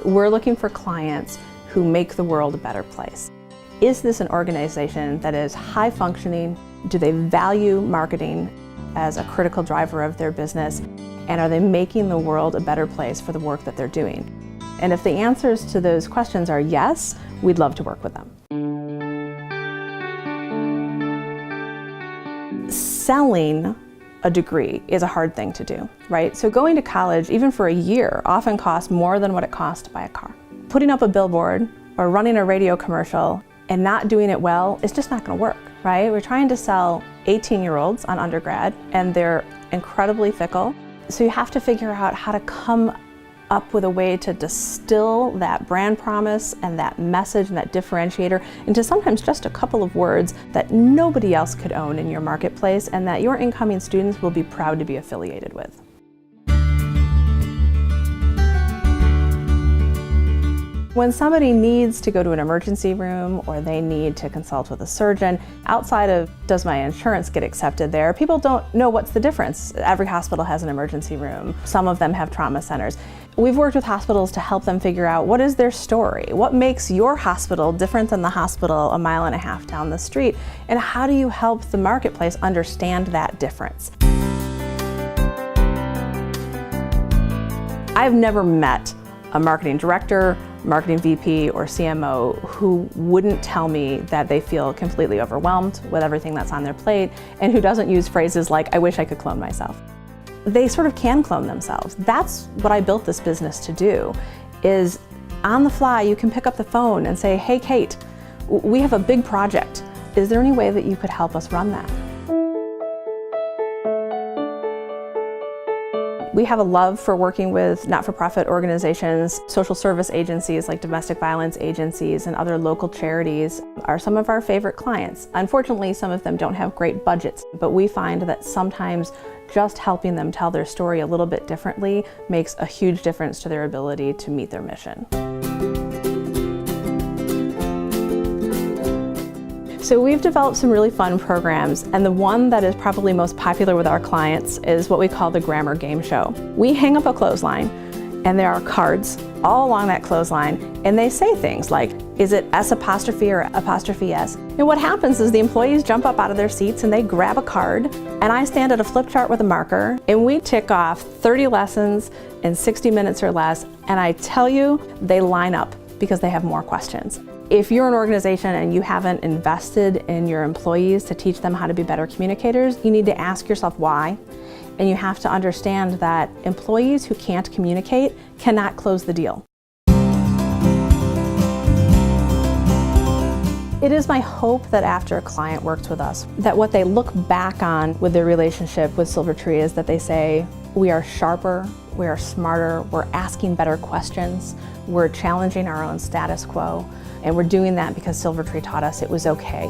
We're looking for clients who make the world a better place. Is this an organization that is high functioning? Do they value marketing as a critical driver of their business? And are they making the world a better place for the work that they're doing? And if the answers to those questions are yes, we'd love to work with them. Selling a degree is a hard thing to do, right? So going to college, even for a year, often costs more than what it costs to buy a car. Putting up a billboard or running a radio commercial and not doing it well is just not going to work, right? We're trying to sell 18-year-olds on undergrad, and they're incredibly fickle. So you have to figure out how to come up with a way to distill that brand promise and that message and that differentiator into sometimes just a couple of words that nobody else could own in your marketplace and that your incoming students will be proud to be affiliated with. When somebody needs to go to an emergency room or they need to consult with a surgeon, outside of does my insurance get accepted there, people don't know what's the difference. Every hospital has an emergency room. Some of them have trauma centers. We've worked with hospitals to help them figure out what is their story, what makes your hospital different than the hospital a mile and a half down the street, and how do you help the marketplace understand that difference. I've never met a marketing director, marketing VP, or CMO who wouldn't tell me that they feel completely overwhelmed with everything that's on their plate and who doesn't use phrases like, "I wish I could clone myself." They sort of can clone themselves. That's what I built this business to do, is on the fly you can pick up the phone and say, "Hey Kate, we have a big project. Is there any way that you could help us run that?" We have a love for working with not-for-profit organizations. Social service agencies like domestic violence agencies and other local charities are some of our favorite clients. Unfortunately, some of them don't have great budgets, but we find that sometimes just helping them tell their story a little bit differently makes a huge difference to their ability to meet their mission. So we've developed some really fun programs, and the one that is probably most popular with our clients is what we call the Grammar Game Show. We hang up a clothesline, and there are cards all along that clothesline, and they say things like, is it S apostrophe or apostrophe S? And what happens is the employees jump up out of their seats and they grab a card, and I stand at a flip chart with a marker, and we tick off 30 lessons in 60 minutes or less, and I tell you, they line up because they have more questions. If you're an organization and you haven't invested in your employees to teach them how to be better communicators, you need to ask yourself why. And you have to understand that employees who can't communicate cannot close the deal. It is my hope that after a client works with us, that what they look back on with their relationship with Silvertree is that they say, we are sharper, we are smarter, we're asking better questions, we're challenging our own status quo, and we're doing that because Silvertree taught us it was okay.